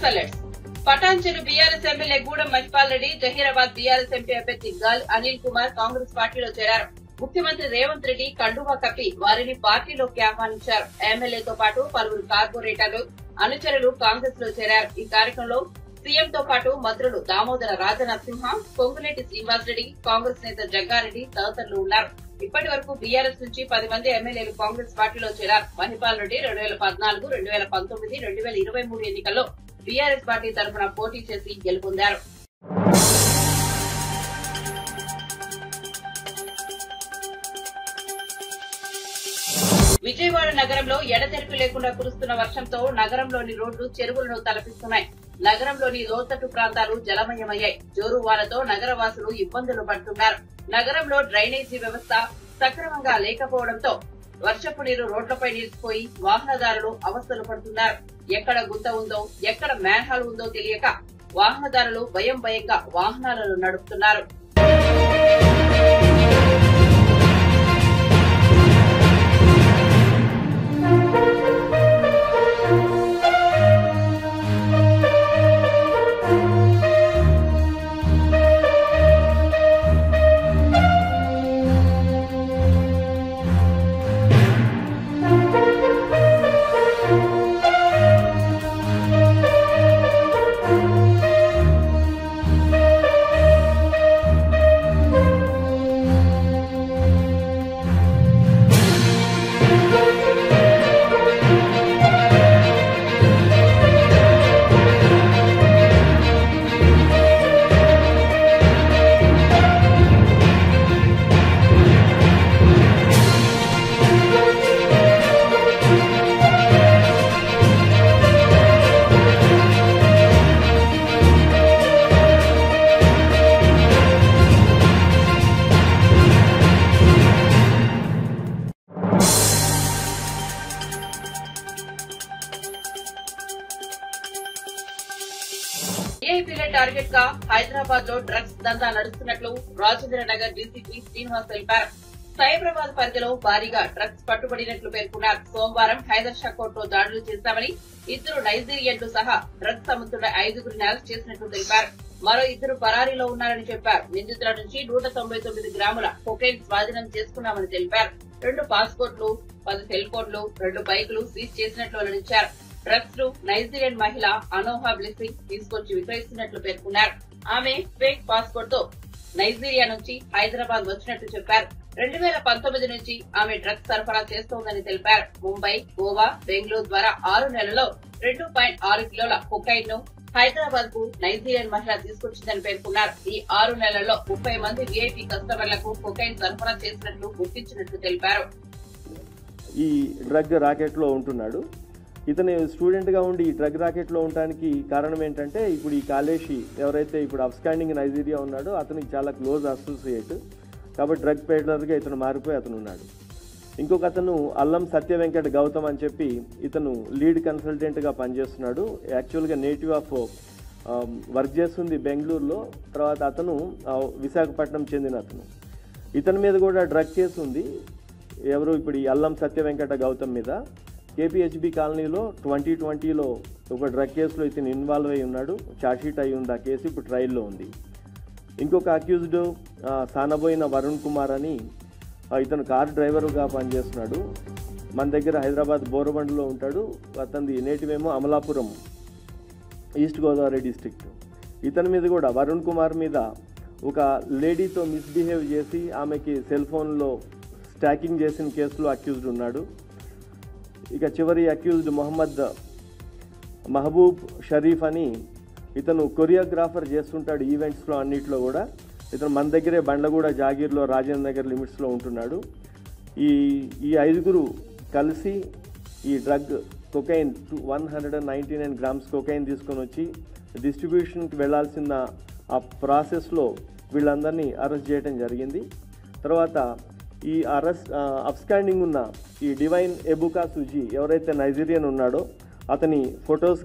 News alerts. Patancheru BRS MLA Gudem Mahipal Reddy, Zaheerabad BRS MP అభ్యర్థి gall Anil Kumar Congress పార్టీలో చేరారు. ముఖ్యమంత్రి రేవంత్ రెడ్డి కండువా కప్పి వారిని పార్టీలోకి ఆహ్వానించారు. ఎమ్మెల్యేతో పాటు పలువురు కార్పొరేటర్లు, అనుచరులు కాంగ్రెస్ లో చేరారు. ఈ కార్యక్రమంలో సీఎంతో పాటు మంత్రులు దామోదర రాజనరసింహ, పొంగులేటి శ్రీనివాసరెడ్డి, కాంగ్రెస్ నేత జగ్గారెడ్డి తదితరులు ఉన్నారు. ఇప్పటి వరకు బీఆర్ఎస్ నుంచి 10 మంది ఎమ్మెల్యేలు కాంగ్రెస్ పార్టీలో చేరారు. మహిపాల్ రెడ్డి 2014, 2019, 2023 ఎన్నికల్లో బీఆర్ఎస్ పార్టీ తరఫున పోటీ చేసి గెలుపొందారు. విజయవాడ నగరంలో ఎడతెరిపి లేకుండా కురుస్తున్న వర్షంతో నగరంలోని రోడ్లు చెరువులను తలపిస్తున్నాయి. నగరంలోని లోతట్టు ప్రాంతాలు జలమయమయ్యాయి. జోరు వానతో నగరవాసులు ఇబ్బందులు పడుతున్నారు. నగరంలో డ్రైనేజీ వ్యవస్థ సక్రమంగా లేకపోవడంతో వర్షపు నీరు రోడ్లపై నిలిచిపోయి వాహనదారులు అవస్థలు పడుతున్నారు. ఎక్కడ గుంత ఉందో, ఎక్కడ మ్యాన్హాల్ ఉందో తెలియక వాహనదారులు భయంగా వాహనాలను నడుపుతున్నారు. ఏఐపీల టార్గెట్ గా హైదరాబాద్ లో డ్రగ్స్ దందా నడుస్తున్నట్లు రాజేంద్ర నగర్ డీసీపీ శ్రీనివాస్ తెలిపారు. సైబరాబాద్ పరిధిలో భారీగా డ్రగ్స్ పట్టుబడినట్లు పేర్కొన్నారు. సోమవారం హైదర్ షా కోర్టులో దాడులు చేశామని, 2 నైజీరియన్లు సహా డ్రగ్స్ అమ్ముతున్న 5గురిని అరెస్ట్ చేసినట్లు తెలిపారు. మరో 2 పరారీలో ఉన్నారని చెప్పారు. నిందితుల నుంచి 199 గ్రాముల కొకైన్ స్వాధీనం చేసుకున్నామని తెలిపారు. 2 పాస్పోర్ట్లు, 10 సెల్ ఫోన్లు, 2 బైకులు సీజ్ చేసినట్లు వెల్లడించారు. డ్రగ్స్ ను నైజీరియన్ మహిళ అనోహా బ్లెస్సింగ్ తీసుకొచ్చి విక్రయిస్తున్నట్లు పేర్కొన్నారు. ఆమె ఫేక్ పాస్పోర్ట్ తో నైజీరియా నుంచి హైదరాబాద్ వచ్చినట్లు చెప్పారు. 2019 నుంచి ఆమె డ్రగ్స్ సరఫరా చేస్తోందని తెలిపారు. ముంబై, గోవా, బెంగళూరు ద్వారా 6 నెలల్లో 2.6 కిలోల కొకైన్ ను హైదరాబాద్ కు నైజీరియన్ మహిళ తీసుకొచ్చిందని పేర్కొన్నారు. ఈ 6 నెలల్లో 30 మంది వీఐపీ కస్టమర్లకు కొకైన్ సరఫరా చేసినట్లు గుర్తించినట్లు తెలిపారు. ఈ డ్రగ్ రాకెట్ లో ఉంటున్నాడు. ఇతను స్టూడెంట్ గా ఉండి ఈ డ్రగ్ రాకెట్ లో ఉండడానికి కారణం ఏంటంటే, ఇప్పుడు ఈ కాలేషి ఎవరైతే ఇప్పుడు అబ్స్కాండింగ్ నైజీరియా ఉన్నాడో అతనికి చాలా క్లోజ్ అసోసియేట్ కాబట్టి డ్రగ్ పెడ్లర్ గా ఇతను మారిపోయి అతను ఉన్నాడు. ఇంకొక అతను అల్లం సత్య వెంకట గౌతమ్ అని చెప్పి ఇతను లీడ్ కన్సల్టెంట్ గా పనిచేస్తున్నాడు. యాక్చువల్గా నేటివ్ ఆఫ్ వర్క్ చేస్తుంది బెంగళూరులో. తర్వాత అతను విశాఖపట్నం చెందిన అతను. ఇతని మీద కూడా డ్రగ్ కేసు ఉంది. ఎవరు ఇప్పుడు ఈ అల్లం సత్య వెంకట గౌతమ్ మీద కేపీహెచ్బి కాలనీలో 2020లో ఒక డ్రగ్ కేసులో ఇతను ఇన్వాల్వ్ అయి ఉన్నాడు. ఛార్జ్షీట్ అయి ఉంది. ఆ కేసు ఇప్పుడు ట్రయల్లో ఉంది. ఇంకొక అక్యూజ్డ్ సానబోయిన వరుణ్ కుమార్ అని ఇతను కార్ డ్రైవర్గా పనిచేస్తున్నాడు. మన దగ్గర హైదరాబాద్ బోరబండ్లో ఉంటాడు. అతనిది నేటివేమో అమలాపురం, ఈస్ట్ గోదావరి డిస్ట్రిక్ట్. ఇతని మీద కూడా వరుణ్ కుమార్ మీద ఒక లేడీతో మిస్బిహేవ్ చేసి ఆమెకి సెల్ ఫోన్లో స్టాకింగ్ చేసిన కేసులో అక్యూజ్డ్ ఉన్నాడు. ఇక చివరి అక్యూజ్డ్ మహబూబ్ షరీఫ్ అని ఇతను కొరియోగ్రాఫర్ చేస్తుంటాడు ఈవెంట్స్లో అన్నిట్లో కూడా. ఇతను మన దగ్గరే బండ్లగూడ జాగీర్లో రాజేంద్ర నగర్ లిమిట్స్లో ఉంటున్నాడు. ఈ 5గురు కలిసి ఈ డ్రగ్ కొకైన్ 199 గ్రామ్స్ కొకైన్ తీసుకొని వచ్చి డిస్ట్రిబ్యూషన్కి వెళ్లాల్సిన ఆ ప్రాసెస్లో వీళ్ళందరినీ అరెస్ట్ చేయడం జరిగింది. తర్వాత ఈ అబ్స్కాండింగ్ ఉన్న ఈ డివైన్ ఎబుకా సుజీ ఎవరైతే నైజీరియన్ ఉన్నాడో అతని ఫొటోస్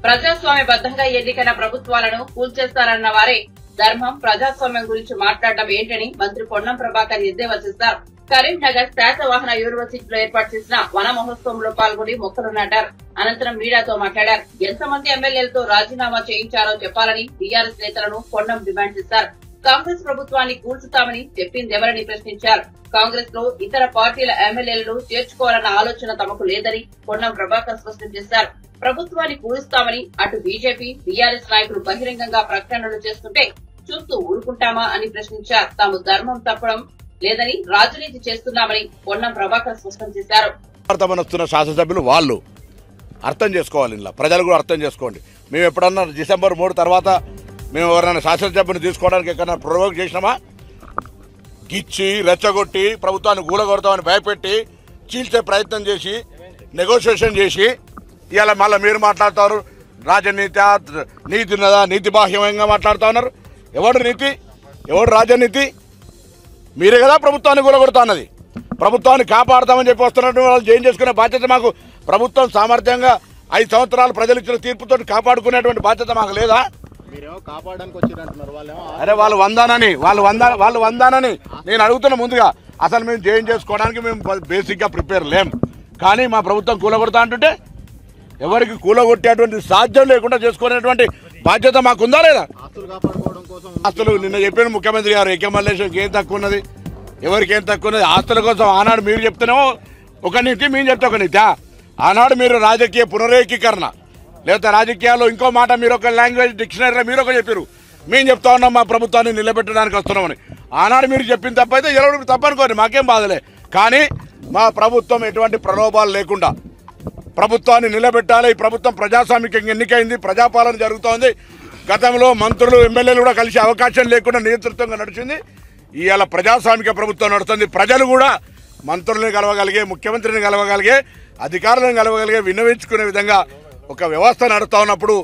ప్రజాస్వామ్యబద్దంగా ఎన్నికైన ప్రభుత్వాలను కూల్చేస్తారన్న వారే ధర్మం ప్రజాస్వామ్యం గురించి మాట్లాడడం ఏంటని మంత్రి పొన్నం ప్రభాకర్ ఎద్దేవా చేశారు. కరీంనగర్ శాతవాహన యూనివర్సిటీలో ఏర్పాటు చేసిన వన మహోత్సవంలో పాల్గొని మొక్కలు నాటారు. అనంతరం మీడియాతో మాట్లాడారు. ఎంతమంది ఎమ్మెల్యేలతో రాజీనామా చేయించారో చెప్పాలని టీఆర్ఎస్ నేతలను పొన్నం డిమాండ్ చేశారు. కాంగ్రెస్ ప్రభుత్వాన్ని కూల్చుతామని చెప్పిందెవరని ప్రశ్నించారు. కాంగ్రెస్ లో ఇతర పార్టీల ఎమ్మెల్యేలను చేర్చుకోవాలన్న ఆలోచన తమకు లేదని పొన్నం ప్రభాకర్ స్పష్టం చేశారు. ప్రభుత్వాన్ని కూలుస్తామని అటు బీజేపీ, టీఆర్ఎస్ నాయకులు బహిరంగంగా ప్రకటనలు చేస్తుంటే చూస్తూ ఊరుకుంటామా అని ప్రశ్నించారు. తాము ధర్మం తప్పడం లేదని రాజనీతి చేస్తున్నామని పొన్నం ప్రభాకర్ స్పష్టం చేశారు. శాసనసభ్యులు వాళ్ళు అర్థం చేసుకోవాలి, ఇలా ప్రజలు కూడా అర్థం చేసుకోండి. మేము ఎప్పుడన్నా డిసెంబర్ 3 తర్వాత మేము ఎవరైనా శాసనసభ్యుని తీసుకోవడానికి ఎక్కడన్నా ప్రొవోక్ చేసినామా? గిచ్చి రెచ్చగొట్టి ప్రభుత్వాన్ని గూలగొడతామని భయపెట్టి చీల్చే ప్రయత్నం చేసి నెగోషియేషన్ చేసి ఇవాళ మళ్ళీ మీరు మాట్లాడుతారు రాజనీతి, నీతి ఉన్నదా, నీతి బాహ్యంగా మాట్లాడుతూ ఉన్నారు. ఎవడు నీతి, ఎవడు రాజనీతి? మీరే కదా ప్రభుత్వాన్ని గూలగొడతా ఉన్నది. ప్రభుత్వాన్ని కాపాడుతామని చెప్పి వస్తున్నట్టు వాళ్ళు జైన్ చేసుకునే బాధ్యత మాకు, ప్రభుత్వం సామర్థ్యంగా 5 సంవత్సరాలు ప్రజలు ఇచ్చిన తీర్పుతో కాపాడుకునేటువంటి బాధ్యత మాకు లేదా? అరే వాళ్ళు వందానని నేను అడుగుతున్నా. ముందుగా అసలు మేము జైన్ చేసుకోవడానికి మేము బేసిక్గా ప్రిపేర్ లేం, కానీ మా ప్రభుత్వం కూలగొడతా అంటుంటే ఎవరికి కూలగొట్టేటువంటి సాధ్యం లేకుండా చేసుకునేటువంటి బాధ్యత మాకుందా లేదా? ఆస్తులు నిన్న చెప్పిన ముఖ్యమంత్రి గారు ఏకమల్లేశ్వరికి ఏం తక్కువ ఉన్నది, ఎవరికి ఏం తక్కువ ఉన్నది? ఆస్తుల కోసం ఆనాడు మీరు చెప్తేనేమో ఒక నీతి, మేము చెప్తే ఒక నీతి. ఆనాడు మీరు రాజకీయ పునరేకీకరణ లేకపోతే రాజకీయాల్లో ఇంకో మాట మీరు ఒక లాంగ్వేజ్ డిక్షనరీలో మీరు ఒక చెప్పారు, మేము చెప్తా ఉన్నాం మా ప్రభుత్వాన్ని నిలబెట్టడానికి వస్తున్నామని. ఆనాడు మీరు చెప్పిన తప్పైతే ఎవరు తప్పనుకోండి, మాకేం బాధలే. కానీ మా ప్రభుత్వం ఎటువంటి ప్రలోభాలు లేకుండా ప్రభుత్వాన్ని నిలబెట్టాలి. ఈ ప్రభుత్వం ప్రజాస్వామికంగా ఎన్నికైంది, ప్రజాపాలన జరుగుతోంది. గతంలో మంత్రులు, ఎమ్మెల్యేలు కూడా కలిసి అవకాశం లేకుండా నేతృత్వంగా నడిచింది. ఇవాళ ప్రజాస్వామిక ప్రభుత్వం నడుస్తుంది. ప్రజలు కూడా మంత్రులను కలవగలిగే, ముఖ్యమంత్రిని కలవగలిగే, అధికారులను కలవగలిగే, విన్నవించుకునే విధంగా ఒక వ్యవస్థ నడుస్తూ ఉన్నప్పుడు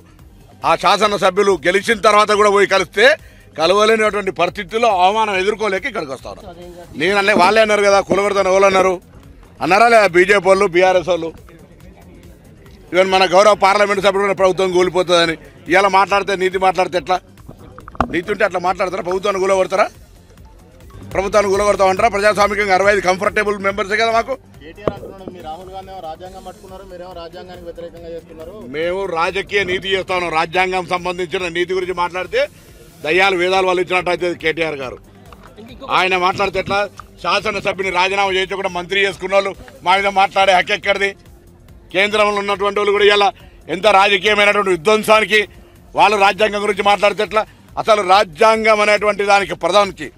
ఆ శాసనసభ్యులు గెలిచిన తర్వాత కూడా పోయి కలిస్తే కలవలేనటువంటి పరిస్థితుల్లో అవమానం ఎదుర్కోలేక ఇక్కడికి వస్తా ఉన్నారు. నేను వాళ్ళే అన్నారు కదా కులగొడతాను, ఎవరు అన్నారు అన్నారా లేదా? బీజేపీ వాళ్ళు, బీఆర్ఎస్ వాళ్ళు. ఈవెన్ మన గౌరవ పార్లమెంట్ సభ్యుడు ప్రభుత్వం కూలిపోతుందని ఇవాళ మాట్లాడితే, నీతి మాట్లాడితే ఎట్లా? నీతి ఉంటే అట్లా మాట్లాడతారా? ప్రభుత్వాన్ని కూలగొడతారా? ప్రభుత్వాన్ని కూలగొడతామంటారా? ప్రజాస్వామికంగా 65 కంఫర్టబుల్ మెంబర్సే కదా మాకు. మేము రాజకీయ నీతి చేస్తా ఉన్నాం. రాజ్యాంగం సంబంధించిన నీతి గురించి మాట్లాడితే దయ్యాలు వేదాలు వాళ్ళు ఇచ్చినట్టు అయితే కేటీఆర్ గారు ఆయన మాట్లాడితే ఎట్లా? శాసనసభ్యుని రాజీనామా చేయకుండా మంత్రి చేసుకున్న వాళ్ళు మా మీద మాట్లాడే హక్కెక్కడిది? కేంద్రంలో ఉన్నటువంటి వాళ్ళు కూడా ఇలా ఎంత రాజకీయమైనటువంటి విధ్వంసానికి వాళ్ళు రాజ్యాంగం గురించి మాట్లాడితే ఎట్లా? అసలు రాజ్యాంగం అనేటువంటి దానికి ప్రధానికి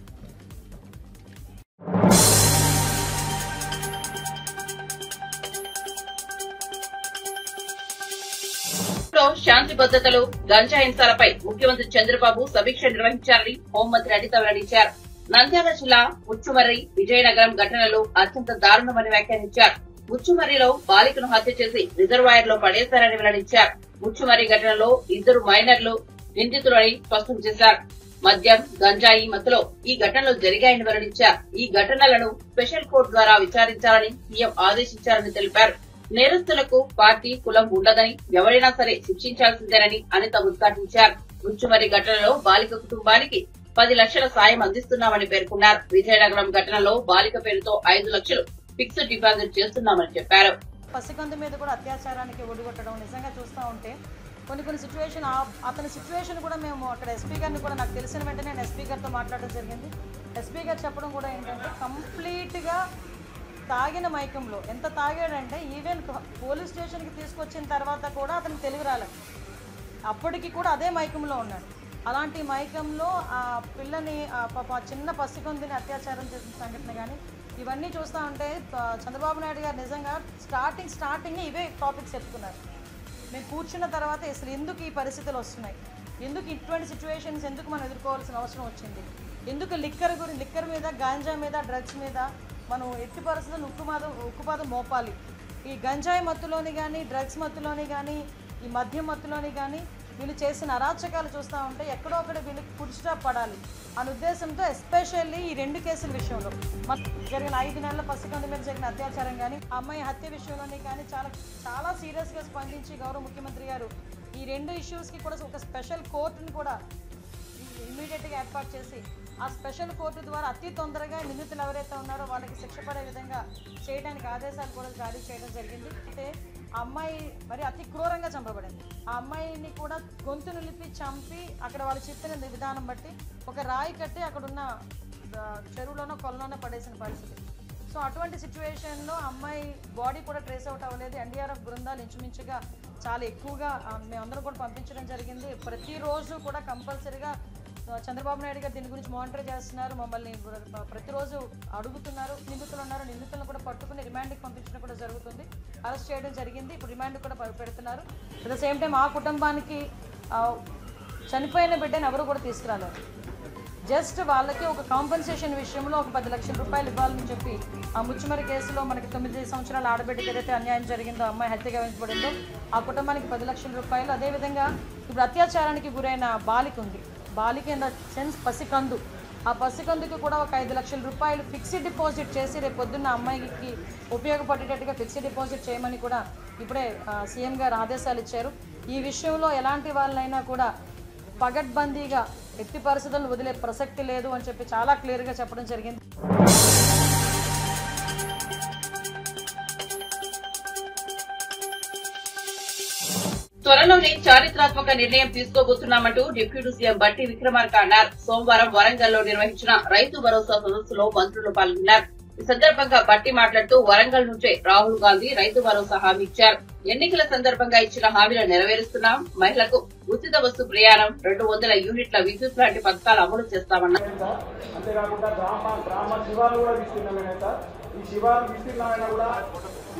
శాంతి భద్రతలు, గంజా హింసలపై ముఖ్యమంత్రి చంద్రబాబు సమీక్ష నిర్వహించారని హోంమంత్రి అనిత వెల్లడించారు. నంద్యాల జిల్లా ముచ్చుమర్రి, విజయనగరం ఘటనలు అత్యంత దారుణమని వ్యాఖ్యానించారు. ముచ్చుమర్రిలో బాలికను హత్య చేసి రిజర్వాయర్ లో పడేశారని వెల్లడించారు. ముచ్చుమర్రి ఘటనలో 2 మైనర్లు నిందితులని స్పష్టం చేశారు. మద్యం, గంజాయి మత్తులో ఈ ఘటనలు జరిగాయని వెల్లడించారు. ఈ ఘటనలను స్పెషల్ కోర్టు ద్వారా విచారించాలని సీఎం ఆదేశించారని తెలిపారు. నేరస్తులకు పార్టీ, కులం ఉండదని, ఎవరైనా సరే శిక్షించాల్సిందేనని అనిత ఉద్ఘాటించారు. ముచ్చుమర్రి ఘటనలో బాలిక కుటుంబానికి 10 లక్షల సాయం అందిస్తున్నామని పేర్కొన్నారు. విజయనగరం ఘటనలో బాలిక పేరుతో 5 లక్షలు ఫిక్స్డ్ డిపాజిట్ చేస్తున్నామని చెప్పారు. పసికందు మీద కూడా అత్యాచారానికి ఒడిగొట్టడం నిజంగా చూస్తూ ఉంటే కొన్ని సిచ్యువేషన్, అతని సిచ్యువేషన్ కూడా మేము అక్కడ ఎస్పీ గారిని కూడా నాకు తెలిసిన వెంటనే నేను ఎస్పీ గారితో మాట్లాడడం జరిగింది. ఎస్పీ గారు చెప్పడం కూడా ఏంటంటే కంప్లీట్గా తాగిన మైకంలో, ఎంత తాగాడంటే ఈవెన్ పోలీస్ స్టేషన్కి తీసుకొచ్చిన తర్వాత కూడా అతనికి తెలివి రాలేదు. అప్పటికి కూడా అదే మైకంలో ఉన్నాడు. అలాంటి మైకంలో ఆ పిల్లని, చిన్న పసికందుని అత్యాచారం చేసిన సంఘటన కానీ ఇవన్నీ చూస్తూ ఉంటే చంద్రబాబు నాయుడు గారు నిజంగా స్టార్టింగ్ ఇవే టాపిక్స్ చెప్పుకున్నారు. మేము కూర్చున్న తర్వాత అసలు ఎందుకు ఈ పరిస్థితులు వస్తున్నాయి, ఎందుకు ఇటువంటి సిచ్యువేషన్స్ ఎందుకు మనం ఎదుర్కోవాల్సిన అవసరం వచ్చింది, ఎందుకు లిక్కర్ మీద, గాంజా మీద, డ్రగ్స్ మీద మనం ఎట్టి పరిస్థితుల్లో ఉక్కుపాదం మోపాలి. ఈ గంజాయి మత్తులోని కానీ, డ్రగ్స్ మత్తులోని కానీ, ఈ మద్యం మత్తులోని కానీ వీళ్ళు చేసిన అరాచకాలు చూస్తూ ఉంటే ఎక్కడో ఒకటి వీళ్ళకి పురుషుడా పడాలి అనే ఉద్దేశంతో ఎస్పెషల్లీ ఈ 2 కేసుల విషయంలో జరిగిన 5 నెలల పసికందు మీద జరిగిన అత్యాచారం కానీ, అమ్మాయి హత్య విషయంలోని కానీ చాలా సీరియస్గా స్పందించి గౌరవ ముఖ్యమంత్రి గారు ఈ 2 ఇష్యూస్కి కూడా ఒక స్పెషల్ కోర్టును కూడా ఇమీడియట్ గా ఏర్పాటు చేసి ఆ స్పెషల్ కోర్టు ద్వారా అతి తొందరగా నిందితులు ఎవరైతే ఉన్నారో వాళ్ళకి శిక్ష పడే విధంగా చేయడానికి ఆదేశాలు కూడా జారీ చేయడం జరిగింది. అయితే ఆ అమ్మాయి మరి అతి క్రూరంగా చంపబడింది. ఆ అమ్మాయిని కూడా గొంతు నిలిపి చంపి అక్కడ వాళ్ళు చెప్పిన విధానం బట్టి ఒక రాయి కట్టి అక్కడ ఉన్న చెరువులోనో కొలలోనో పడేసిన పరిస్థితి. సో అటువంటి సిచ్యువేషన్లో అమ్మాయి బాడీ కూడా ట్రేస్ అవుట్ అవ్వలేదు. ఎన్డీఆర్ఎఫ్ బృందాలు ఇంచుమించుగా చాలా ఎక్కువగా మేమందరం కూడా పంపించడం జరిగింది. ప్రతిరోజు కూడా కంపల్సరీగా చంద్రబాబు నాయుడు గారు దీని గురించి మానిటర్ చేస్తున్నారు. మమ్మల్ని ప్రతిరోజు అడుగుతున్నారు. నిందితులను కూడా పట్టుకుని రిమాండ్కి పంపించడం కూడా జరుగుతుంది. అరెస్ట్ చేయడం జరిగింది. ఇప్పుడు రిమాండ్ కూడా పెడుతున్నారు. అట్ ద సేమ్ టైం ఆ కుటుంబానికి చనిపోయిన బిడ్డని ఎవరు కూడా తీసుకురాలేదు. జస్ట్ వాళ్ళకి ఒక కాంపెన్సేషన్ విషయంలో ఒక 10 లక్షల రూపాయలు ఇవ్వాలని చెప్పి ఆ ముచ్చుమరి కేసులో మనకి 9 సంవత్సరాల ఆడబిడ్డకి ఏదైతే అన్యాయం జరిగిందో, అమ్మాయి హత్యగా వహించబడిందో ఆ కుటుంబానికి 10 లక్షల రూపాయలు. అదేవిధంగా ఇప్పుడు అత్యాచారానికి గురైన బాలిక ఉంది. బాలిక ఇన్ ద సెన్స్ పసికందు. ఆ పసికందుకి కూడా ఒక 5 లక్షల రూపాయలు ఫిక్స్డ్ డిపాజిట్ చేసి రేపు పొద్దున్న అమ్మాయికి ఉపయోగపడేటట్టుగా ఫిక్స్డ్ డిపాజిట్ చేయమని కూడా ఇప్పుడే సీఎం గారు ఆదేశాలు ఇచ్చారు. ఈ విషయంలో ఎలాంటి వాళ్ళైనా కూడా పగడ్బందీగా ఎట్టి పరిస్థితులను వదిలే ప్రసక్తి లేదు అని చెప్పి చాలా క్లియర్గా చెప్పడం జరిగింది. త్వరలోనే చారిత్రాత్మక నిర్ణయం తీసుకోబోతున్నామంటూ డిప్యూటీ సీఎం బట్టి విక్రమార్క అన్నారు. సోమవారం వరంగల్లో నిర్వహించిన రైతు భరోసా సదస్సులో మంత్రులు పాల్గొన్నారు. ఈ సందర్భంగా బట్టి మాట్లాడుతూ వరంగల్ నుంచే రాహుల్ గాంధీ రైతు భరోసా హామీ ఇచ్చారు. ఎన్నికల సందర్భంగా ఇచ్చిన హామీలను నెరవేరుస్తున్నాం. మహిళలకు ఉచిత బస్సు ప్రయాణం, 200 యూనిట్ల విద్యుత్ లాంటి పథకాలు అమలు చేస్తామన్నారు. అంతేకాకుండా గ్రామ శివార్లు కూడా తీసుకున్నామైనా సార్. ఈ శివార్లు తీసుకున్నామైనా కూడా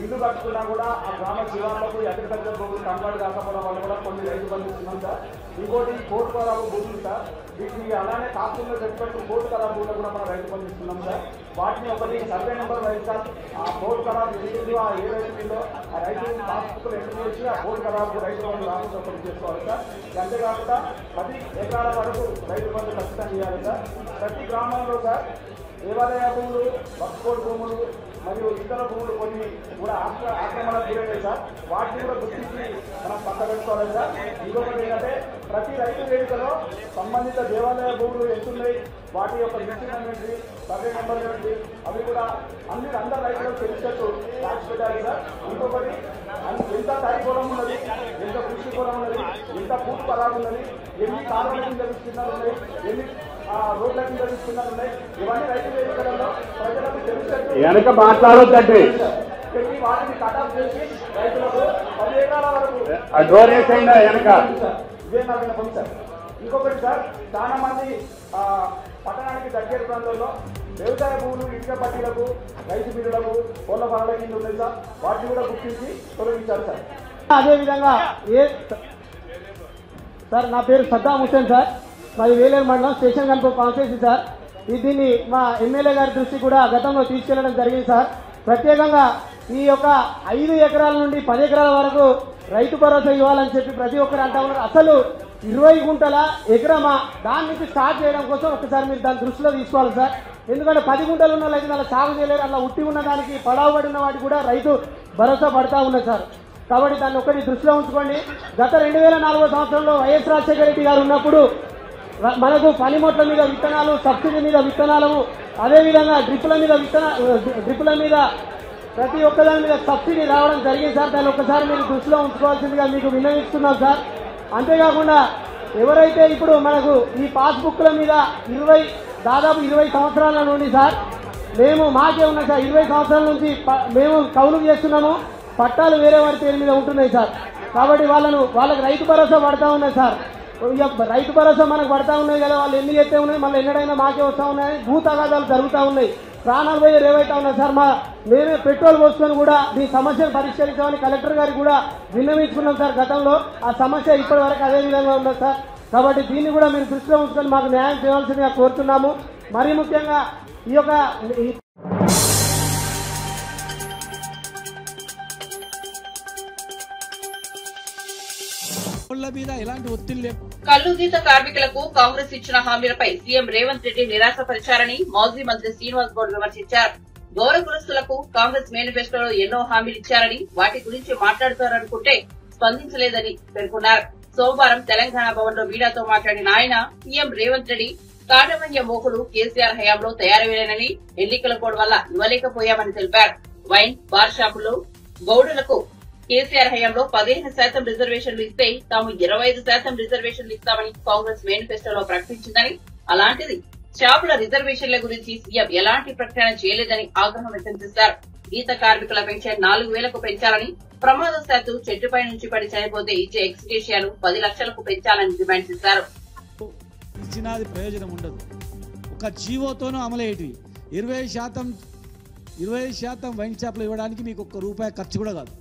ఇల్లు కట్టుకున్నా కూడా ఆ గ్రామ శివార్లకు అగ్రికల్చర్ భూములు కన్వర్ట్ కాకపోవడం వల్ల కూడా కొన్ని రైతు బంధిస్తున్నాం సార్. ఇంకోటి కోర్టు ఖరాబు భూములు సార్. వీటిని అలానే కాకుండా చెప్పినట్టు కోర్టు ఖరాబు భూములు కూడా మనం రైతు బంధిస్తున్నాం సార్. వాటిని ఒకటి సర్వే నెంబర్ రైతు సార్. ఆ కోర్టు ఖరాబు ఎందుకు ఆ ఏ రైతు ఉందో ఆ రైతు పాస్బుక్లు ఎంటర్ చేసి ఆ కోర్టు ఖరాబు రైతు బంధు రాకుండా ఒకటి చేసుకోవాలి సార్. అంతేకాకుండా 10 ఎకరాల వరకు రైతు బంధు ఖచ్చితంగా చేయాలి సార్. ప్రతి గ్రామంలో సార్ దేవాలయ భూములు, వక్ఫ్ భూములు మరియు ఇతర భూములు కొన్ని కూడా ఆక్రమణకు గురైనాయి సార్. వాటిని కూడా గుర్తించి మనం పక్క పెట్టుకోవాలి సార్. ఇంకొకటి ఏంటంటే ప్రతి రైతు వేదికలో సంబంధిత దేవాలయ భూములు ఎంతున్నాయి, వాటి యొక్క లిస్టు సర్వే నెంబర్ ఏంటి అవి కూడా అందరు రైతులకు తెలిసేట్టు రాసి పెట్టాలి సార్. ఇంకొకటి ఎంత తడి పొలం ఉన్నది, ఎంత కృషి పొలం ఉన్నది, ఎంత పూర్తి పొలాలు ఉన్నది, ఎన్ని కాలువల కింద విస్తీర్ణాలు ఉన్నాయి, ఎన్ని రోడ్ల కింద విస్తీర్ణాలు ఉన్నాయి, ఇవన్నీ రైతు వేదికలలో ప్రజలకు తెలిసేట్టు వెనక మాట్లాడొద్దండి పెట్టి వాటిని కటాఫ్ చేసి రైతులకు 10 ఎకరాల వరకు ఇదే నాకు వినపం సార్. ఇంకొకటి సార్, చాలా మంది పట్టణానికి దగ్గర ప్రాంతాల్లో వ్యవసాయ భూములు ఇటుక పట్టీలకు, రైతు బిల్లులకు, కోళ్ల ఫలాల కింద ఉన్నాయి సార్. వాటిని కూడా గుర్తించి తొలగించారు సార్. అదేవిధంగా సార్ నా పేరు సద్దాం హుసేన్ సార్. మాది వేలేరు మండలం స్టేషన్ కనుక కాన్స్టిట్యూన్సీ సార్. దీన్ని మా ఎమ్మెల్యే గారి దృష్టి కూడా గతంలో తీసుకెళ్లడం జరిగింది సార్. ప్రత్యేకంగా ఈ యొక్క 5 ఎకరాల నుండి 10 ఎకరాల వరకు రైతు భరోసా ఇవ్వాలని చెప్పి ప్రతి ఒక్కరు అంటా ఉన్నారు. అసలు 20 గుంటల ఎకరమా దాని నుంచి స్టార్ట్ చేయడం కోసం ఒకసారి మీరు దాని దృష్టిలో తీసుకోవాలి సార్. ఎందుకంటే 10 గుంటలు ఉన్న రైతు అలా సాగు చేయలేరు. అలా ఉట్టి ఉన్న దానికి పడవబడి ఉన్న వాటికి కూడా రైతు భరోసా పడతా ఉన్నది సార్. కాబట్టి దాన్ని ఒకటి దృష్టిలో ఉంచుకోండి. గత 2004 సంవత్సరంలో వైఎస్ రాజశేఖర రెడ్డి గారు ఉన్నప్పుడు మనకు పనిముట్ల మీద విత్తనాలు, సబ్సిడీ మీద విత్తనాలు, అదేవిధంగా డ్రిప్పుల మీద ప్రతి ఒక్కదాని మీద సబ్సిడీ రావడం జరిగింది సార్. దాన్ని ఒక్కసారి మీరు దృష్టిలో ఉంచుకోవాల్సిందిగా మీకు విన్నవిస్తున్నాం సార్. అంతేకాకుండా ఎవరైతే ఇప్పుడు మనకు ఈ పాస్బుక్ల మీద దాదాపు 20 సంవత్సరాల నుండి సార్ మాకే ఉన్నాయి సార్. 20 సంవత్సరాల నుంచి మేము కౌలు చేస్తున్నాము. పట్టాలు వేరే వారి పేరు మీద ఉంటున్నాయి సార్. కాబట్టి వాళ్ళకి రైతు భరోసా పడతా ఉన్నాయి సార్. రైతు భరోసా మనకు పడతా ఉన్నాయి కదా, వాళ్ళు ఎన్ని చేస్తే ఉన్నాయి, మళ్ళీ ఎన్నడైనా మాకే వస్తూ ఉన్నాయి. భూ తగాదాలు జరుగుతూ ఉన్నాయి, ప్రాణాలు పోయి రేవైతా ఉన్నాయి సార్. మేమే పెట్రోల్ పోసుకొని కూడా ఈ సమస్యను పరిష్కరించామని కలెక్టర్ గారికి కూడా విన్నవించుకున్నాం సార్ గతంలో. ఆ సమస్య ఇప్పటి వరకు అదే విధంగా ఉన్నది సార్. కాబట్టి దీన్ని కూడా మీరు దృష్టిలో ఉంచుకొని మాకు న్యాయం చేయాల్సిందిగా కోరుతున్నాము. మరీ ముఖ్యంగా ఈ యొక్క కల్లుగీత కార్మికులకు కాంగ్రెస్ ఇచ్చిన హామీలపై సీఎం రేవంత్ రెడ్డి నిరాశపరిచారని మాజీ మంత్రి శ్రీనివాస్ గౌడ్ విమర్శించారు. గౌర కులస్తులకు కాంగ్రెస్ మేనిఫెస్టోలో ఎన్నో హామీలు ఇచ్చారని, వాటి గురించి మాట్లాడతారనుకుంటే స్పందించలేదని పేర్కొన్నారు. సోమవారం తెలంగాణ భవన్ లో మీడియాతో మాట్లాడిన ఆయన సీఎం రేవంత్ రెడ్డి కాటమన్య మోకులు కేసీఆర్ హయాంలో తయారయ్యానని ఎన్నికల కోడ్ వల్ల ఇవ్వలేకపోయామని తెలిపారు. వైన్ బార్ షాపులు గౌడులకు కేసీఆర్ హయాంలో 15% రిజర్వేషన్లు ఇస్తే తాము 25% రిజర్వేషన్లు ఇస్తామని కాంగ్రెస్ మేనిఫెస్టోలో ప్రకటించిందని, అలాంటిది షాపుల రిజర్వేషన్ల గురించి సీఎం ఎలాంటి ప్రకటన చేయలేదని ఆగ్రహం వ్యక్తం చేశారు. గీత కార్మికుల పెన్షన్ 4,000కు పెంచాలని, ప్రమాదవశాత్తు చెట్టుపై నుంచి పడి చనిపోతే ఇచ్చే ఎక్స్గ్రేషియాను 10 లక్షలకు పెంచాలని డిమాండ్ చేశారు. ఇచ్చినది ప్రయోజనం ఉండదు. ఒక జీవోతోనూ అమలయ్యేటివి 20% వైన్ షాప్లో ఇవ్వడానికి మీకు ₹1 ఖర్చు కూడా కాదు.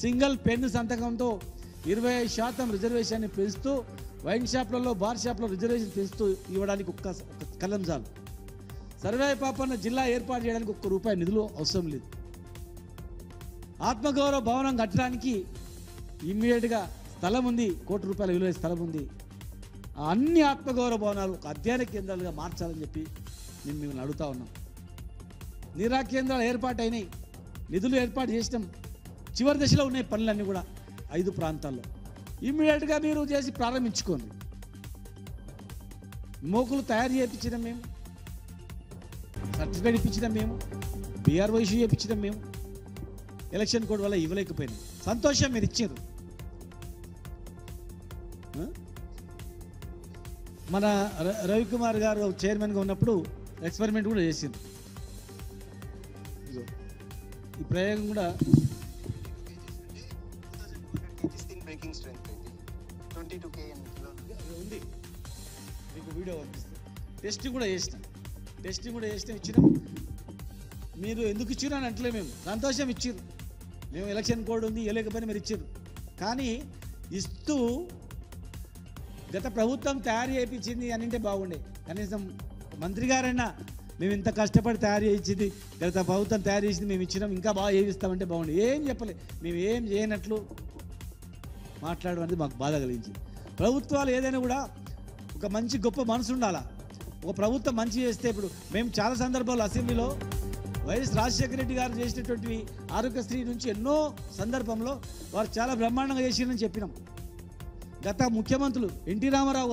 సింగిల్ పెన్ను సంతకంతో 25% రిజర్వేషన్ పెంచుతూ వైన్ షాప్లలో బార్ షాప్లో రిజర్వేషన్ పెంచుతూ ఇవ్వడానికి ఒక్క కలం చాలు. సర్వే పాపన్న జిల్లా ఏర్పాటు చేయడానికి ₹1 నిధులు అవసరం లేదు. ఆత్మగౌరవ భవనం కట్టడానికి ఇమ్మీడియట్గా స్థలం ఉంది, ₹1 విలువ స్థలం ఉంది. అన్ని ఆత్మగౌరవ భవనాలు ఒక అధ్యయన కేంద్రాలుగా మార్చాలని చెప్పి మేము మిమ్మల్ని అడుగుతా ఉన్నాం. నిరా కేంద్రాలు ఏర్పాటు అయినాయి, నిధులు ఏర్పాటు చేసినాం. చివరి దశలో ఉన్నాయి పనులన్నీ కూడా 5 ప్రాంతాల్లో. ఇమ్మీడియట్గా మీరు చేసి ప్రారంభించుకోండి. మోకులు తయారు చేయించడం మేము, సర్టిఫికేట్ ఇప్పించడం మేము, బీఆర్ఓ ఇష్యూ చేయించడం మేము. ఎలక్షన్ కోడ్ వల్ల ఇవ్వలేకపోయినాం. సంతోషం, మీరు ఇచ్చారు. మన రవికుమార్ గారు చైర్మన్గా ఉన్నప్పుడు ఎక్స్పెరిమెంట్ కూడా చేసింది. ఈ ప్రయోగం కూడా ఉంది, మీకు వీడియో పంపిస్తాను. టెస్టింగ్ కూడా చేసినాం ఇచ్చినాం. మీరు ఎందుకు ఇచ్చినా అని అంటలే, మేము సంతోషం ఇచ్చిర్రు. మేము ఎలక్షన్ కోడ్ ఉంది ఇవ్వలేకపోయినా మీరు ఇచ్చారు. కానీ ఇస్తూ గత ప్రభుత్వం తయారు చేయించింది అని అంటే బాగుండే. కనీసం మంత్రి గారైనా మేము ఇంత కష్టపడి తయారు చేయించింది, గత ప్రభుత్వం తయారు చేసింది మేము ఇచ్చినాం, ఇంకా బాగా చేయిస్తామంటే బాగుండే. ఏం చెప్పలే, మేము ఏం చేయనట్లు మాట్లాడడం అనేది మాకు బాధ కలిగించింది. ప్రభుత్వాలు ఏదైనా కూడా ఒక మంచి గొప్ప మనసు ఉండాలా. ఒక ప్రభుత్వం మంచి చేస్తే, ఇప్పుడు మేము చాలా సందర్భాల్లో అసెంబ్లీలో వైఎస్ రాజశేఖర రెడ్డి గారు చేసినటువంటి ఆరోగ్యశ్రీ నుంచి ఎన్నో సందర్భంలో వారు చాలా బ్రహ్మాండంగా చేసిరని చెప్పినాం. గత ముఖ్యమంత్రులు ఎన్టీ రామారావు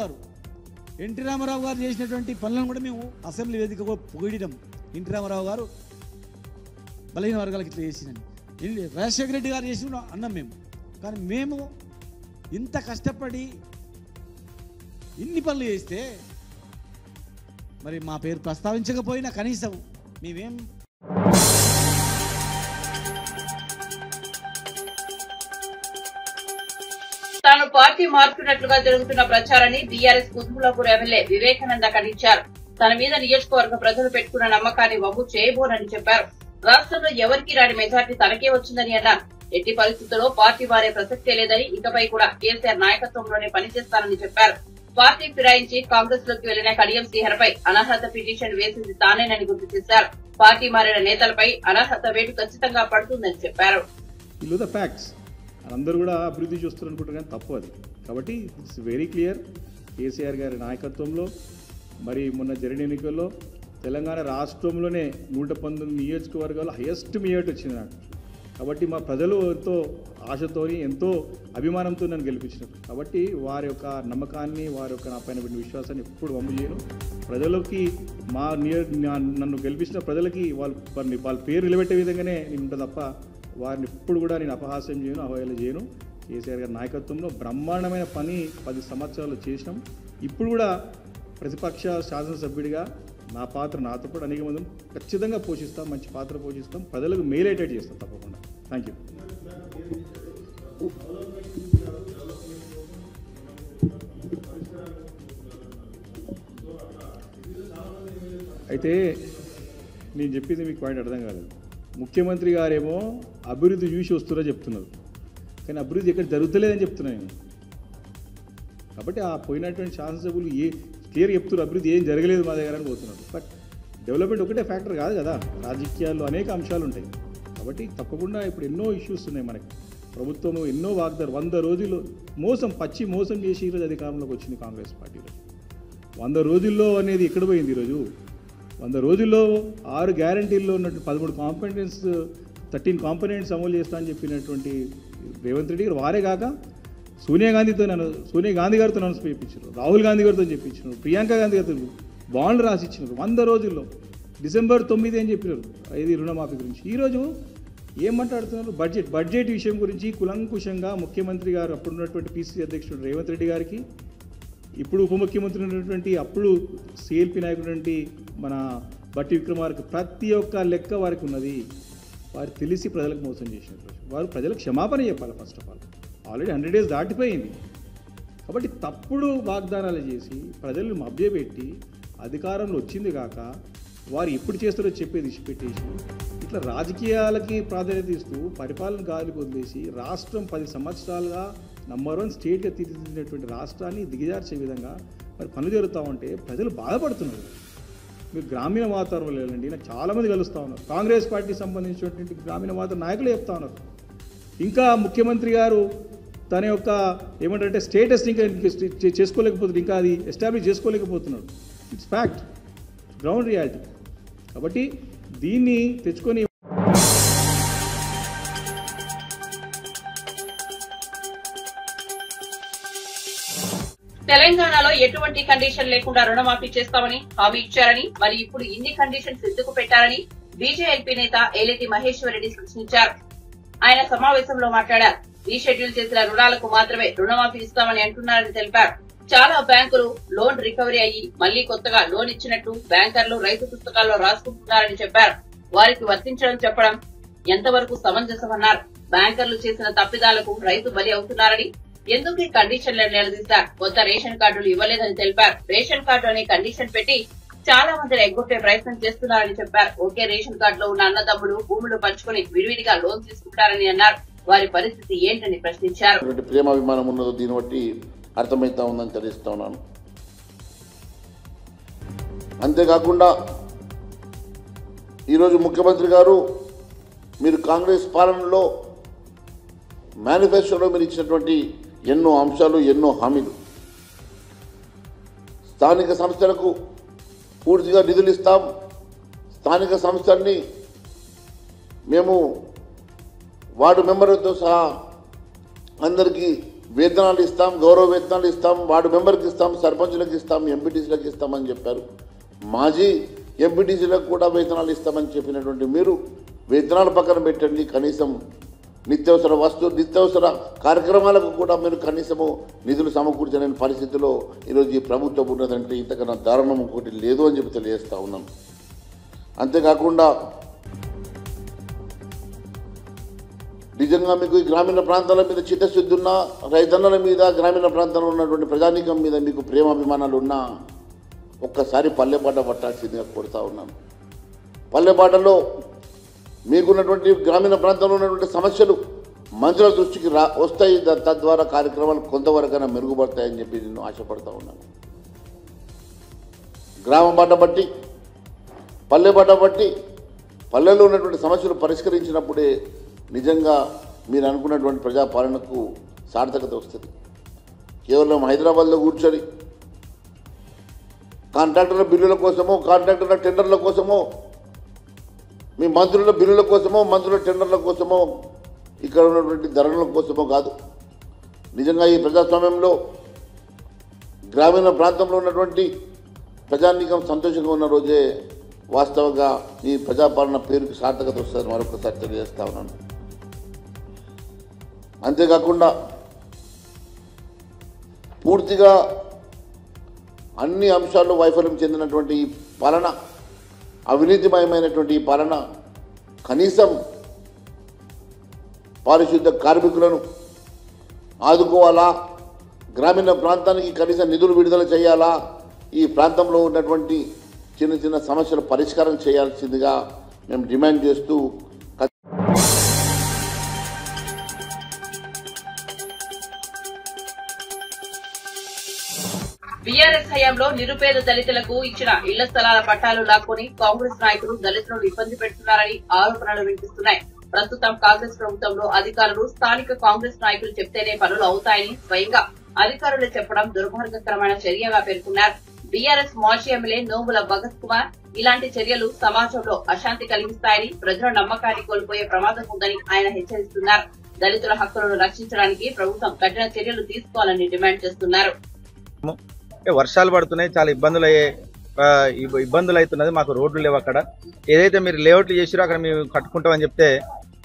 గారు చేసినటువంటి పనులను కూడా మేము అసెంబ్లీ వేదిక పొగిడినాం. ఎన్టీ రామారావు గారు బలహీన వర్గాలకు ఇట్లా చేసినని, రాజశేఖర రెడ్డి గారు చేసి అన్నాం మేము. కానీ మేము ఇంత కష్టపడి ఇన్ని పనులు చేస్తే మరి మా పేరు ప్రస్తావించకపోయినా కనీసం మేమేం తాను పార్టీ మారుతున్నట్లుగా జరుగుతున్న ప్రచారాన్ని బీఆర్ఎస్ కుతుబులాపూర్ ఎమ్మెల్యే వివేకానంద ఖండించారు. తన మీద నియోజకవర్గ ప్రజలు పెట్టుకున్న నమ్మకాన్ని వమ్ము చేయబోనని చెప్పారు. రాష్ట్రంలో ఎవరికీ రాని మెజార్టీ తనకే వచ్చిందని అన్నారు. ఎట్టి పరిస్థితుల్లో పార్టీ మారే ప్రసక్తే లేదని, ఇకపై కూడా కేసీఆర్ నాయకత్వంలోనే పనిచేస్తానని చెప్పారు. పార్టీ ఫిరాయించి కాంగ్రెస్ లోకి వెళ్లిన కడియం శ్రీహరిపై అనర్హత పిటిషన్ వేసింది తానేనని గుర్తు చేశారు. పార్టీ మారిన నేతలపై అనర్హత వేటు ఖచ్చితంగా పడుతుందని చెప్పారు. అందరూ కూడా అభివృద్ధి చూస్తారు అనుకుంటారు, కానీ తప్పు అది. కాబట్టి ఇట్స్ వెరీ క్లియర్. కేసీఆర్ గారి నాయకత్వంలో మరి మొన్న జరిగిన ఎన్నికల్లో తెలంగాణ రాష్ట్రంలోనే 119 నియోజకవర్గాల్లో హైయెస్ట్ మెజారిటీ వచ్చింది నాకు. కాబట్టి మా ప్రజలు ఎంతో ఆశతోని ఎంతో అభిమానంతో నన్ను గెలిపించినారు. కాబట్టి వారి యొక్క నమ్మకాన్ని, వారి యొక్క నా పైన పెట్టిన విశ్వాసాన్ని ఎప్పుడు వమ్ము చేయను. ప్రజలకి నన్ను గెలిపించిన ప్రజలకి వాళ్ళ పేరు నిలబెట్టే విధంగానే నేను ఉంటా తప్ప వారిని ఎప్పుడు కూడా నేను అపహాస్యం చేయను, అవహేళన చేయను. కేసీఆర్ గారి నాయకత్వంలో బ్రహ్మాండమైన పని 10 సంవత్సరాలు చేసినాం. ఇప్పుడు కూడా ప్రతిపక్ష శాసనసభ్యుడిగా నా పాత్ర నాతో పాటు అనేక మంది ఖచ్చితంగా పోషిస్తాం, మంచి పాత్ర పోషిస్తాం, ప్రజలకు మేలేటెడ్ చేస్తాం తప్పకుండా. Thank you. అయితే నేను చెప్పింది మీకు పాయింట్ అర్థం కాలేదు. ముఖ్యమంత్రి గారేమో అభివృద్ధి చూసి వస్తున్నారో చెప్తున్నారు, కానీ అభివృద్ధి ఎక్కడ జరుగుతలేదని చెప్తున్నాను నేను. కాబట్టి ఆ పోయినటువంటి శాసనసభ్యులు క్లియర్ చెప్తున్నారు అభివృద్ధి ఏం జరగలేదు మా దగ్గర అని పోతున్నారు. బట్ డెవలప్మెంట్ ఒకటే ఫ్యాక్టర్ కాదు కదా, రాజకీయాల్లో అనేక అంశాలు ఉంటాయి. కాబట్టి తప్పకుండా ఇప్పుడు ఎన్నో ఇష్యూస్ ఉన్నాయి మనకి. ప్రభుత్వం ఎన్నో 100 రోజులు పచ్చి మోసం చేసి ఈరోజు అధికారంలోకి వచ్చింది కాంగ్రెస్ పార్టీలో. 100 రోజుల్లో అనేది ఎక్కడ పోయింది ఈరోజు? 100 రోజుల్లో 6 గ్యారంటీల్లో ఉన్నటువంటి 13 కాంపనెంట్స్ అమలు చేస్తా అని చెప్పినటువంటి రేవంత్ రెడ్డి గారు వారే కాక సోనియా గాంధీ గారితో అనౌన్స్ చేయించారు, రాహుల్ గాంధీ గారితో చెప్పించారు, ప్రియాంక గాంధీ గారితో బాండ్లు రాసి ఇచ్చినారు 100 రోజుల్లో. డిసెంబర్ 9 అని చెప్పినారు ఇది రుణమాఫీ గురించి. ఈరోజు ఏం మాట్లాడుతున్నారు? బడ్జెట్ విషయం గురించి కులంకుశంగా ముఖ్యమంత్రి గారు అప్పుడున్నటువంటి పిసిసి అధ్యక్షుడు రేవంత్ రెడ్డి గారికి, ఇప్పుడు ఉప ముఖ్యమంత్రి ఉన్నటువంటి అప్పుడు సిఎల్పి నాయకుడు మన బట్టి విక్రమార్క ప్రతి ఒక్క లెక్క వారికి ఉన్నది. వారు తెలిసి ప్రజలకు మోసం చేసినట్టు వారు ప్రజలకు క్షమాపణ చెప్పాలి. ఫస్ట్ ఆఫ్ ఆల్రెడీ 100 days దాటిపోయింది. కాబట్టి తప్పుడు వాగ్దానాలు చేసి ప్రజలను మభ్యపెట్టి అధికారంలో వచ్చింది కాక వారు ఎప్పుడు చేస్తారో చెప్పేది ఇచ్చిపెట్టేసి ఇట్లా రాజకీయాలకి ప్రాధాన్యత ఇస్తూ పరిపాలన గాలికి వదిలేసి రాష్ట్రం 10 సంవత్సరాలుగా నంబర్ 1 స్టేట్గా తీర్చిదిద్దినటువంటి రాష్ట్రాన్ని దిగజార్చే విధంగా మరి పనులు జరుగుతూ ఉంటే ప్రజలు బాధపడుతున్నారు. మీరు గ్రామీణ వాతావరణంలో వెళ్ళండి, నాకు చాలామంది కలుస్తూ ఉన్నారు. కాంగ్రెస్ పార్టీకి సంబంధించినటువంటి గ్రామీణ వాతావరణ నాయకులు చెప్తా ఉన్నారు, ఇంకా ముఖ్యమంత్రి గారు తన యొక్క ఏమంటే స్టేటస్ ఇంకా చేసుకోలేకపోతున్నారు, ఇంకా అది ఎస్టాబ్లిష్ చేసుకోలేకపోతున్నాడు. It's fact, ground reality. కాబట్టి దీన్ని తెచ్చుకొని తెలంగాణలో ఎటువంటి కండిషన్ లేకుండా రుణమాఫీ చేస్తామని హామీ ఇచ్చారని, మరి ఇప్పుడు ఇన్ని కండిషన్స్ ఎందుకు పెట్టారని బీజేఎల్పీ నేత ఏలేటి మహేశ్వర్ రెడ్డి ప్రశ్నించారు. ఆయన సమావేశంలో మాట్లాడారు. రీషెడ్యూల్ చేసిన రుణాలకు మాత్రమే రుణమాఫీ ఇస్తామని అంటున్నారని తెలిపారు. చాలా బ్యాంకులు లోన్ రికవరీ అయ్యి మళ్లీ కొత్తగా లోన్ ఇచ్చినట్టు బ్యాంకర్లు రైతు పుస్తకాల్లో రాసుకుంటున్నారని చెప్పారు. వారికి వర్తించడం చెప్పడం ఎంతవరకు సమంజసమన్నారు. బ్యాంకర్లు చేసిన తప్పిదాలకు రైతు బలి అవుతున్నారని, ఎందుకు ఈ కండిషన్లను నిలదీశారు. కొత్త రేషన్ కార్డులు ఇవ్వలేదని తెలిపారు. రేషన్ కార్డు అనే కండిషన్ పెట్టి చాలా మందిని ఎగ్గొట్టే ప్రయత్నం చేస్తున్నారని చెప్పారు. ఒకే రేషన్ కార్డులో ఉన్న అన్నదమ్ములు భూములు పంచుకుని విడివిడిగా లోన్ తీసుకుంటారని అన్నారు. వారి పరిస్థితి ఏంటని ప్రశ్నించారు. ప్రేమాభిమానం ఉన్నదో దీన్ని బట్టి అర్థమైతా ఉందని తెలుస్తా ఉన్నాను. అంతేకాకుండా ఈరోజు ముఖ్యమంత్రి గారు మీరు కాంగ్రెస్ పాలనలో మేనిఫెస్టోలో మీరు ఇచ్చినటువంటి ఎన్నో అంశాలు, ఎన్నో హామీలు, స్థానిక సంస్థలకు పూర్తిగా నిధులు ఇస్తాం, స్థానిక సంస్థల్ని మేము వార్డు మెంబర్లతో సహా అందరికీ వేతనాలు ఇస్తాం, గౌరవ వేతనాలు ఇస్తాం, వార్డు మెంబర్కి ఇస్తాం, సర్పంచులకు ఇస్తాం, ఎంపీటీసీలకు ఇస్తామని చెప్పారు. మాజీ ఎంపీటీసీలకు కూడా వేతనాలు ఇస్తామని చెప్పినటువంటి మీరు వేతనాలు పక్కన పెట్టండి, కనీసం నిత్యావసర కార్యక్రమాలకు కూడా మీరు కనీసము నిధులు సమకూర్చలేని పరిస్థితిలో ఈరోజు ఈ ప్రభుత్వం ఉన్నదంటే ఇంతకన్నా దారుణం ఇంకోటి లేదు అని చెప్పి తెలియజేస్తా ఉన్నాం. అంతేకాకుండా నిజంగా మీకు ఈ గ్రామీణ ప్రాంతాల మీద చిత్తశుద్ధి ఉన్న రైతన్నల మీద, గ్రామీణ ప్రాంతంలో ఉన్నటువంటి ప్రజానీకం మీద మీకు ప్రేమాభిమానాలు ఉన్నా ఒక్కసారి పల్లెపాట పట్టాల్సిందిగా కోరుతా ఉన్నాను. పల్లెపాటలో మీకున్నటువంటి గ్రామీణ ప్రాంతంలో ఉన్నటువంటి సమస్యలు మంత్రుల దృష్టికి వస్తాయి, తద్వారా కార్యక్రమాలు కొంతవరకైనా మెరుగుపడతాయని చెప్పి నేను ఆశపడతా ఉన్నాను. గ్రామ బాట బట్టి, పల్లె బాట బట్టి పల్లెల్లో ఉన్నటువంటి సమస్యలు పరిష్కరించినప్పుడే నిజంగా మీరు అనుకున్నటువంటి ప్రజాపాలనకు సార్థకత వస్తుంది. కేవలం హైదరాబాద్లో కూర్చొని కాంట్రాక్టర్ల బిల్లుల కోసమో, కాంట్రాక్టర్ల టెండర్ల కోసమో, మీ మంత్రుల బిల్లుల కోసమో, మంత్రుల టెండర్ల కోసమో, ఇక్కడ ఉన్నటువంటి ధరల కోసమో కాదు. నిజంగా ఈ ప్రజాస్వామ్యంలో గ్రామీణ ప్రాంతంలో ఉన్నటువంటి ప్రజానీకం సంతోషంగా ఉన్న రోజే వాస్తవంగా ఈ ప్రజాపాలన పేరుకి సార్థకత వస్తుందని మరొకసారి తెలియజేస్తా ఉన్నాను. అంతేకాకుండా పూర్తిగా అన్ని అంశాల్లో వైఫల్యం చెందినటువంటి ఈ పాలన, అవినీతిమయమైనటువంటి ఈ పాలన కనీసం పారిశుద్ధ కార్మికులను ఆదుకోవాలా, గ్రామీణ ప్రాంతానికి కనీసం నిధులు విడుదల చేయాలా, ఈ ప్రాంతంలో ఉన్నటువంటి చిన్న చిన్న సమస్యలు పరిష్కారం చేయాల్సిందిగా మేము డిమాండ్ చేస్తూ బీఆర్ఎస్ హయాంలో నిరుపేద దళితులకు ఇచ్చిన ఇళ్ల స్థలాల పట్టాలు లాక్కొని కాంగ్రెస్ నాయకులు దళితులను ఇబ్బంది పెడుతున్నారని ఆరోపణలు వినిపిస్తున్నాయి. ప్రస్తుతం కాంగ్రెస్ ప్రభుత్వంలో అధికారులు స్థానిక కాంగ్రెస్ నాయకులు చెప్తేనే పనులు అవుతాయని స్వయంగా అధికారులు చెప్పడం దుర్మార్గకరమైన చర్యగా పేర్కొన్నారు. బీఆర్ఎస్ మాజీ ఎమ్మెల్యే నోముల భగత్ కుమార్ ఇలాంటి చర్యలు సమాజంలో అశాంతి కలిగిస్తాయని, ప్రజల నమ్మకాన్ని కోల్పోయే ప్రమాదం ఉందని ఆయన హెచ్చరిస్తున్నారు. దళితుల హక్కులను రక్షించడానికి ప్రభుత్వం కఠిన చర్యలు తీసుకోవాలని డిమాండ్ చేస్తున్నారు. వర్షాలు పడుతున్నాయి, చాలా ఇబ్బందులు అవుతున్నది. మాకు రోడ్లు లేవు. అక్కడ ఏదైతే మీరు లేఅవుట్లు చేసిరో అక్కడ మేము కట్టుకుంటామని చెప్తే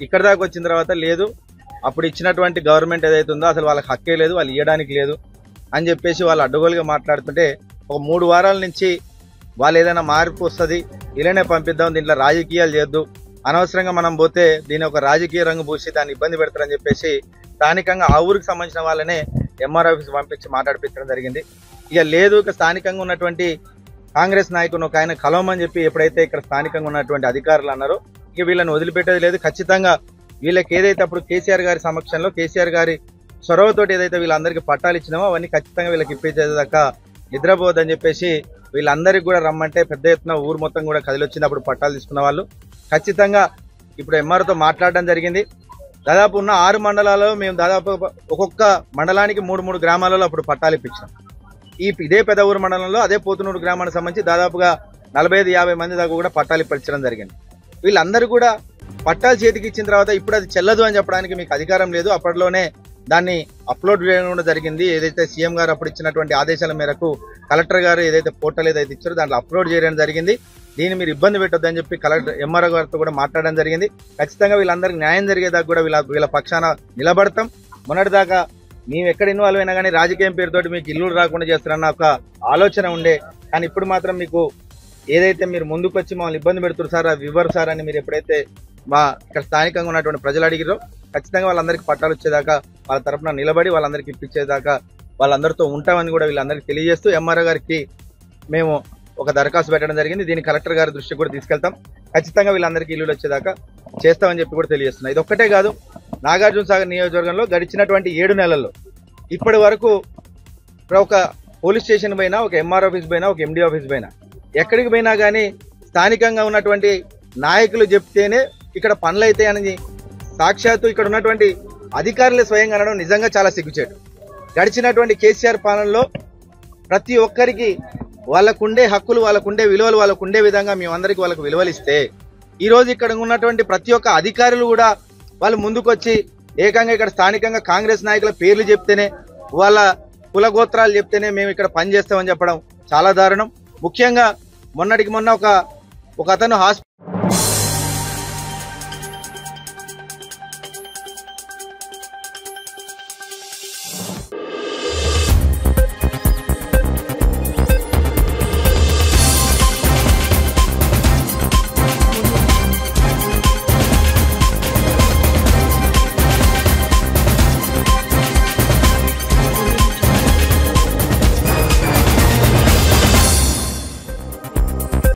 ఇక్కడ దాకా వచ్చిన తర్వాత లేదు, అప్పుడు ఇచ్చినటువంటి గవర్నమెంట్ ఏదైతే ఉందో అసలు వాళ్ళకి హక్కే లేదు, వాళ్ళు ఇవ్వడానికి లేదు అని చెప్పేసి వాళ్ళు అడ్డగోలుగా మాట్లాడుతుంటే ఒక 3 వారాల నుంచి వాళ్ళు ఏదైనా మార్పు వస్తుంది, ఇలానే పంపిద్దాం, దీంట్లో రాజకీయాలు చేయొద్దు, అనవసరంగా మనం పోతే దీని ఒక రాజకీయ రంగు పూసి దాన్ని ఇబ్బంది పెడతారని చెప్పేసి స్థానికంగా ఆ ఊరికి సంబంధించిన వాళ్ళనే ఎంఆర్ ఆఫీస్ పంపించి మాట్లాడిపించడం జరిగింది. ఇక లేదు, ఇక స్థానికంగా ఉన్నటువంటి కాంగ్రెస్ నాయకుని ఒక ఆయన కలవమని చెప్పి ఎప్పుడైతే ఇక్కడ స్థానికంగా ఉన్నటువంటి అధికారులు అన్నారో ఇక వీళ్ళని వదిలిపెట్టేది లేదు. ఖచ్చితంగా వీళ్ళకి ఏదైతే అప్పుడు కేసీఆర్ గారి సమక్షంలో కేసీఆర్ గారి చొరవతోటి ఏదైతే వీళ్ళందరికీ పట్టాలు ఇచ్చినామో అవన్నీ ఖచ్చితంగా వీళ్ళకి ఇప్పించేదాకా నిద్రపోవద్దని చెప్పేసి వీళ్ళందరికీ కూడా రమ్మంటే పెద్ద ఎత్తున ఊరు మొత్తం కూడా కదిలొచ్చింది. అప్పుడు పట్టాలు తీసుకున్న వాళ్ళు ఖచ్చితంగా ఇప్పుడు ఎంఆర్తో మాట్లాడడం జరిగింది. దాదాపు ఉన్న 6 మండలాల్లో మేము దాదాపు ఒక్కొక్క మండలానికి 3 గ్రామాలలో అప్పుడు పట్టాలు ఇప్పించినాం. ఇదే పెద్ద ఊరు మండలంలో అదే పోతునూరు గ్రామానికి సంబంధించి దాదాపుగా 45-50 మంది దాకా కూడా పట్టాలు ఇప్పించడం జరిగింది. వీళ్ళందరూ కూడా పట్టాలు చేతికి ఇచ్చిన తర్వాత ఇప్పుడు అది చెల్లదు అని చెప్పడానికి మీకు అధికారం లేదు. అప్పట్లోనే దాన్ని అప్లోడ్ చేయడం కూడా జరిగింది. ఏదైతే సీఎం గారు అప్పుడు ఇచ్చినటువంటి ఆదేశాల మేరకు కలెక్టర్ గారు ఏదైతే పోర్టల్ ఏదైతే ఇచ్చారో దాంట్లో అప్లోడ్ చేయడం జరిగింది. దీన్ని మీరు ఇబ్బంది పెట్టొద్దని చెప్పి కలెక్టర్ ఎంఆర్ఓ గారితో కూడా మాట్లాడడం జరిగింది. ఖచ్చితంగా వీళ్ళందరికీ న్యాయం జరిగేదాకా కూడా వీళ్ళ పక్షాన నిలబడతాం. మొన్నటిదాకా మేము ఎక్కడ ఇన్వాల్వ్ అయినా కానీ రాజకీయం పేరుతోటి మీకు ఇల్లు రాకుండా చేస్తారన్న ఒక ఆలోచన ఉండే, కానీ ఇప్పుడు మాత్రం మీకు ఏదైతే మీరు ముందుకు వచ్చి మమ్మల్ని ఇబ్బంది పెడుతున్నారు సార్, అవి ఇవ్వరు సార్ అని మీరు ఎప్పుడైతే మా ఇక్కడ స్థానికంగా ఉన్నటువంటి ప్రజలు అడిగిరో ఖచ్చితంగా వాళ్ళందరికీ పట్టాలు వచ్చేదాకా వాళ్ళ తరఫున నిలబడి వాళ్ళందరికీ ఇప్పించేదాకా వాళ్ళందరితో ఉంటామని కూడా వీళ్ళందరికీ తెలియజేస్తూ ఎంఆర్ఓ గారికి మేము ఒక దరఖాస్తు పెట్టడం జరిగింది. దీన్ని కలెక్టర్ గారి దృష్టికి కూడా తీసుకెళ్తాం. ఖచ్చితంగా వీళ్ళందరికీ ఇల్లులు వచ్చేదాకా చేస్తామని చెప్పి కూడా తెలియజేస్తున్నాం. ఇది ఒక్కటే కాదు, నాగార్జున సాగర్ నియోజకవర్గంలో గడిచినటువంటి 7 నెలల్లో ఇప్పటి వరకు ఒక పోలీస్ స్టేషన్ పోయినా, ఒక ఎంఆర్ ఆఫీస్ పోయినా, ఒక ఎండి ఆఫీస్ పోయినా, ఎక్కడికి పోయినా కానీ స్థానికంగా ఉన్నటువంటి నాయకులు చెప్తేనే ఇక్కడ పనులు అవుతాయని సాక్షాత్తు ఇక్కడ ఉన్నటువంటి అధికారులే స్వయంగా అనడం నిజంగా చాలా సిగ్గుచేటు. గడిచినటువంటి కేసీఆర్ పాలనలో ప్రతి ఒక్కరికి వాళ్ళకుండే హక్కులు, వాళ్ళకుండే విలువలు, వాళ్ళకుండే విధంగా మేమందరికీ వాళ్ళకు విలువలు ఇస్తే ఈరోజు ఇక్కడ ఉన్నటువంటి ప్రతి ఒక్క అధికారులు కూడా వాళ్ళు ముందుకొచ్చి ఏకంగా ఇక్కడ స్థానికంగా కాంగ్రెస్ నాయకుల పేర్లు చెప్తేనే, వాళ్ళ కులగోత్రాలు చెప్తేనే మేము ఇక్కడ పనిచేస్తామని చెప్పడం చాలా దారుణం. ముఖ్యంగా మొన్నటికి మొన్న ఒక అతను